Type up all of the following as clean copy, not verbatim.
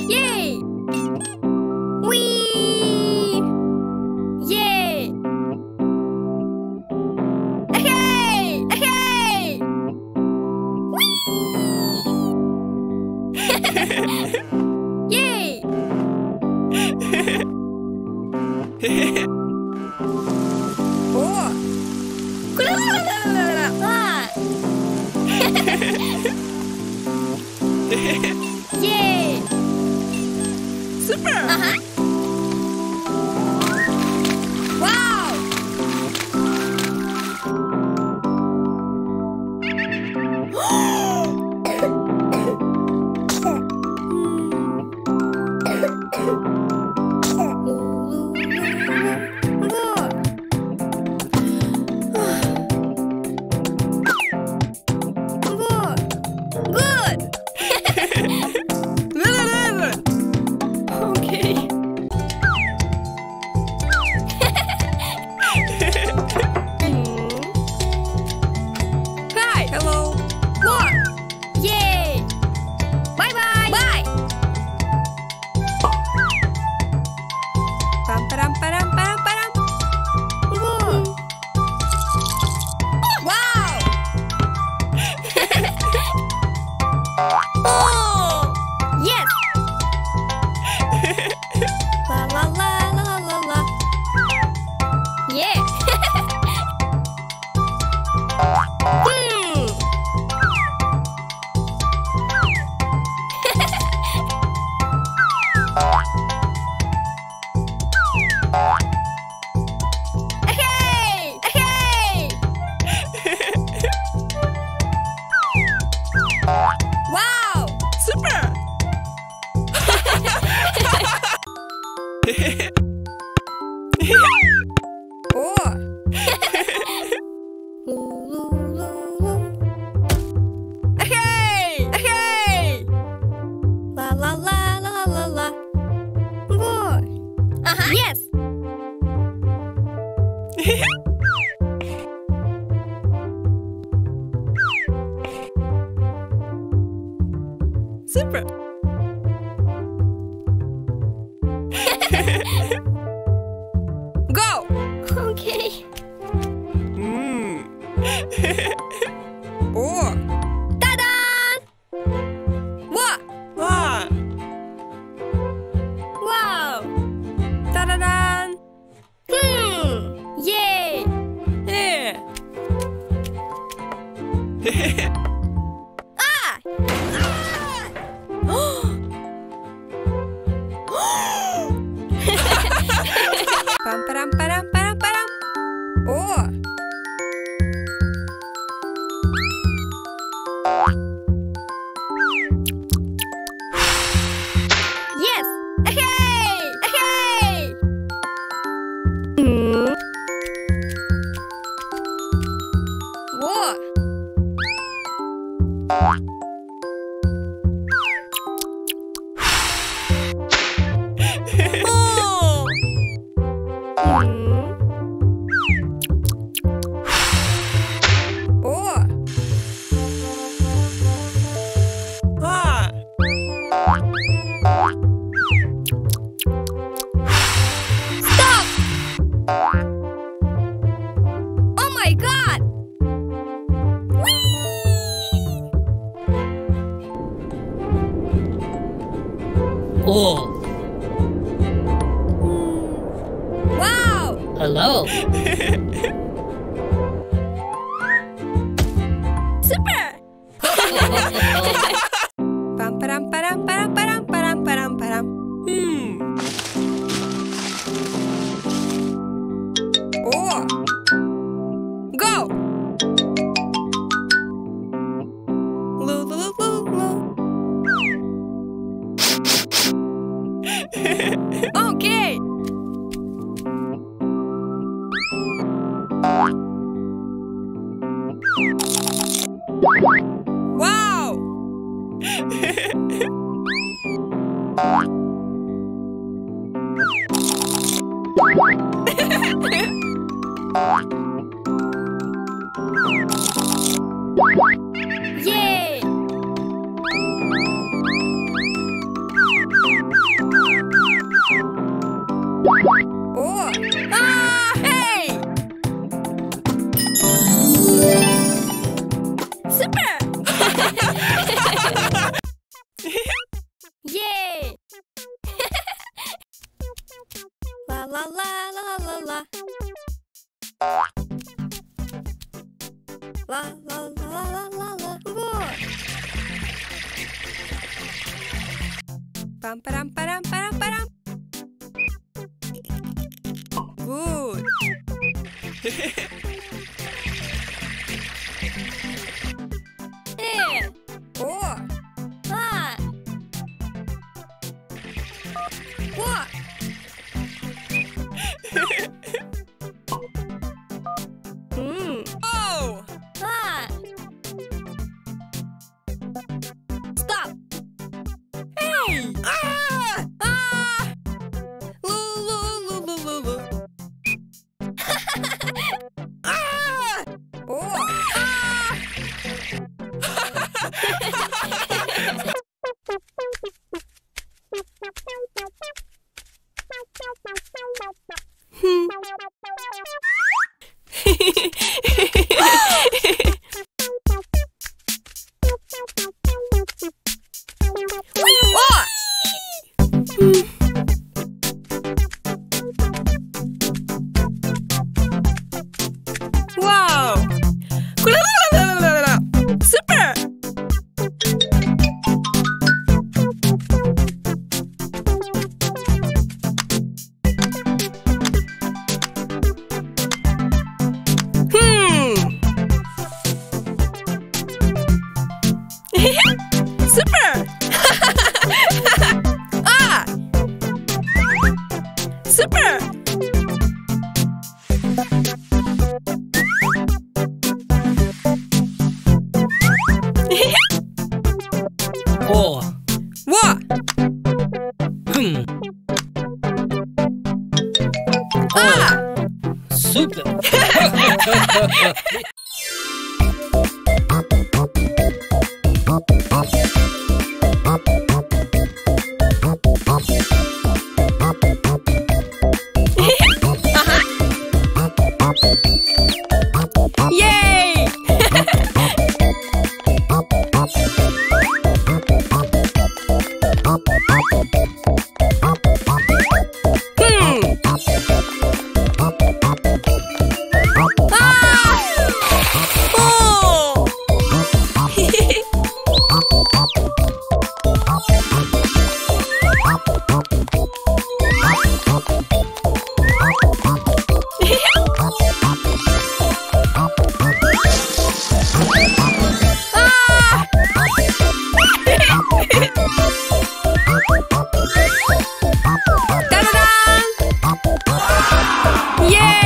Yay! Whee! Yay! Hey! Hey! Whee! Yay! Oh! Yay! Super! Wow! Good! Okay. Hi! Hello! What? Yay! Bye-bye! Bye! Pam-param-param-param-param. Wow! Oh! Yes! La la la la la la. Yeah! Hey! Hey! Wow! Super! Oh! Hey! Hey! La la la la la la. Good. Yes. Super. Go. Okay. Oh. Ta-da! What? Wow. Wow. Ta-da-da! Yay! Yeah. Ah! Pam-param-param-param-param. Oh! Yes! Hey! Hey! Whoa! Oh! Oh! Ah! Stop! Oh my God! Whee! Oh, Wow! hello. Super! Pam-param-param-param-param-param-param-param. Oh! Go! Lu-lu-lu-lu. Okay! Wow! Yay! Pam, param, param, param, param. Good. Four. Five. What? Oh! Five. Stop. Hey! Ah! Ah! Lulu. Ah! Oh! Ah! Wow! Super! Super! Ah! Super! Oh. What? Ah! Super. Yay! Yay!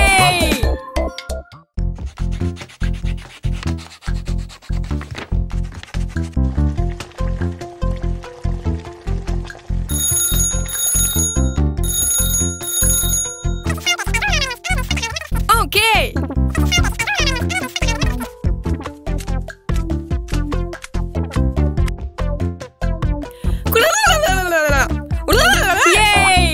Okay. Yay!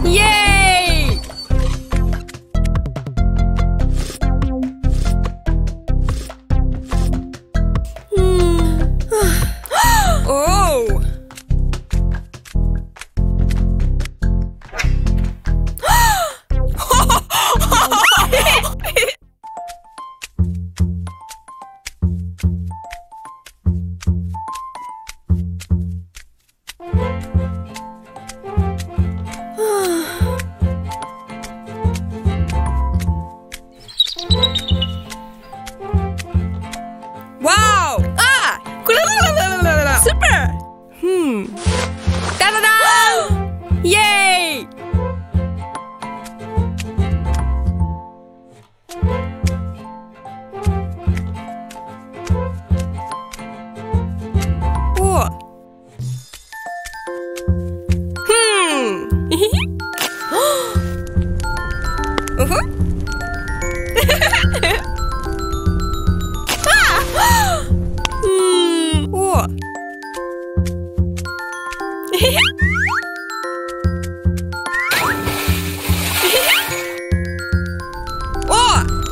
Yay! Oh! Wow! Ah! Super! Da-da-da! Yay! Oh! О! О!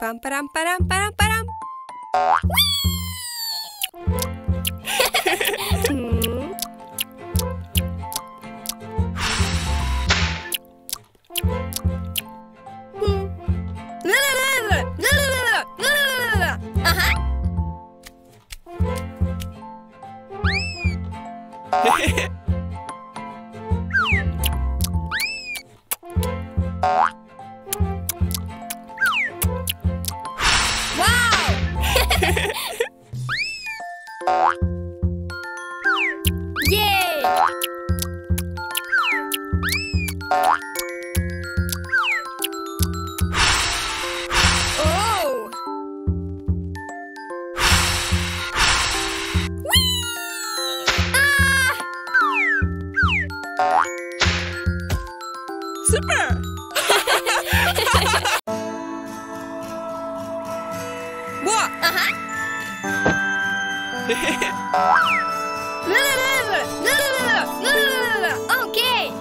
Pam param param param param. Super! What? Okay.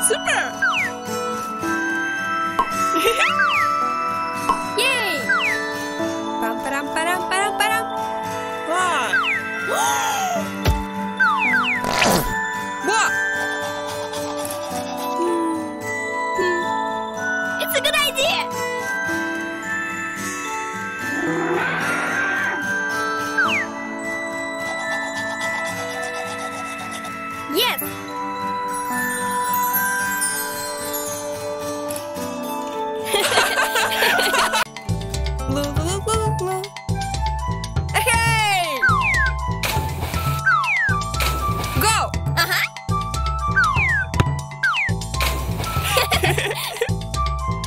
Super! Yay! Pam param param param param. What? What? It's a good idea. Yes. Hey! Go!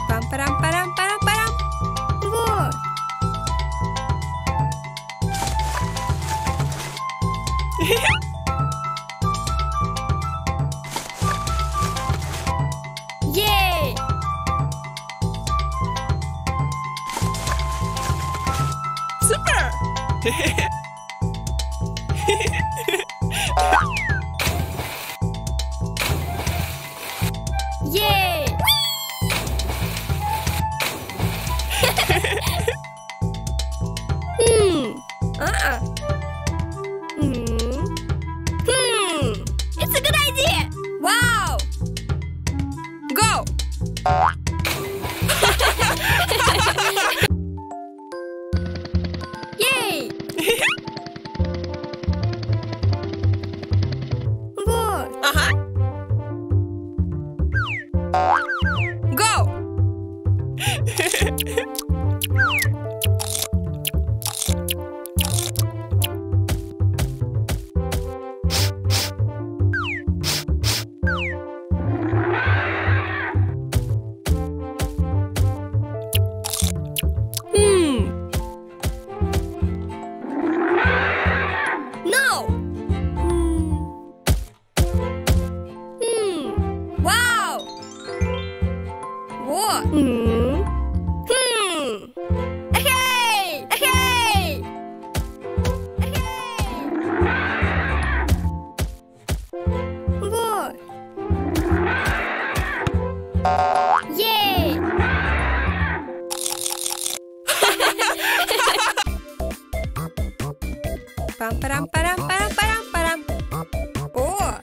Pam param param param param. More. Yay! Super! Yay! It's a good idea. Wow! Go! Yay! More. Go! No. Wow. What? Hey! Hey! What? Yay! Pam param param param param param. Oh!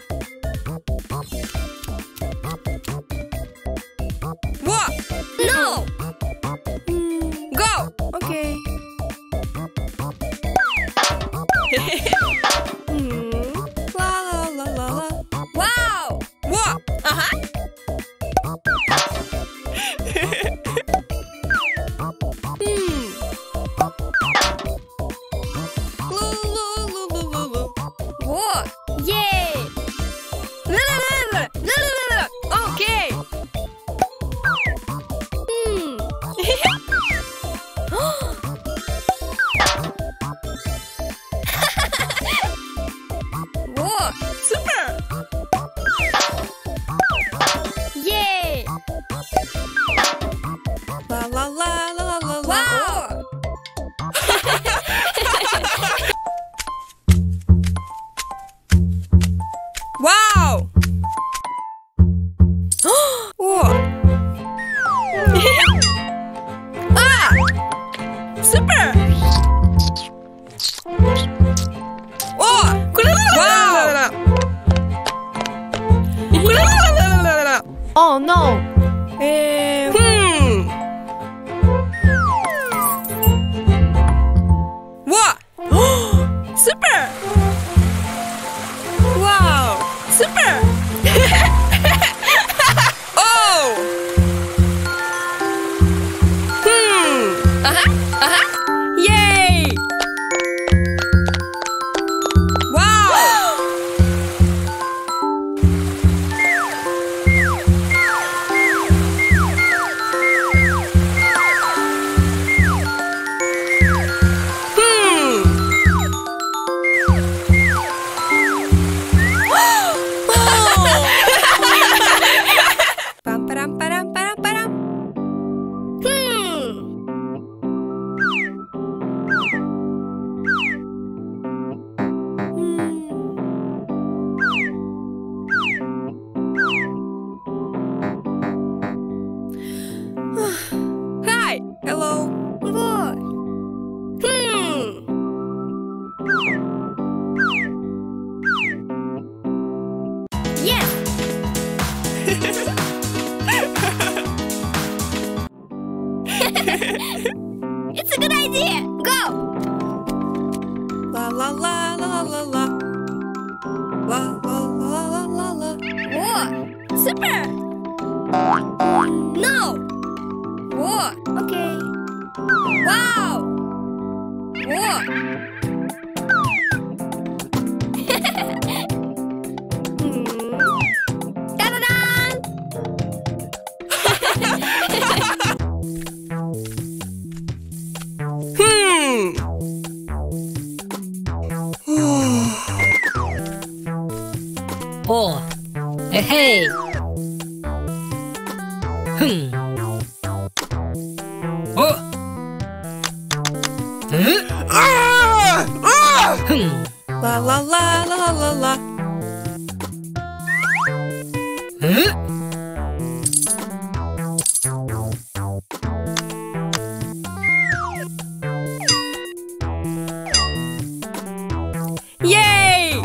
What? No! Go! Okay. La la la la la. Wow! What? What? Yay! Okay. Oh no! What? Super! Wow! Super! Oh! Yay! Wow! Pam param param param param. Hi! Hello! What? Yes. It's a good idea. Go. La la la la la la. La la la la la la. What? Super. No. What? Okay. Wow. What? Ta-da-da! Oh. Hey. Oh. La la la la la la. Yay!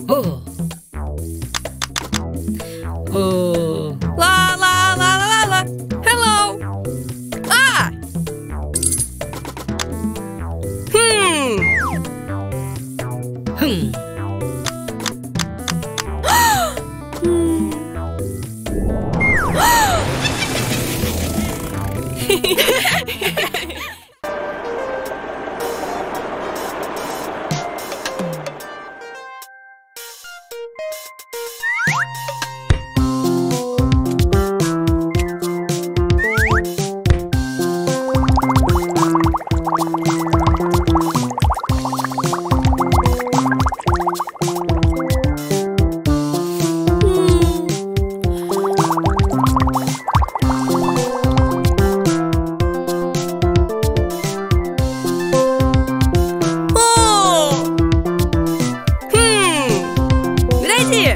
Oh. Oh. La la la la la la. Hello. Ah. Good idea.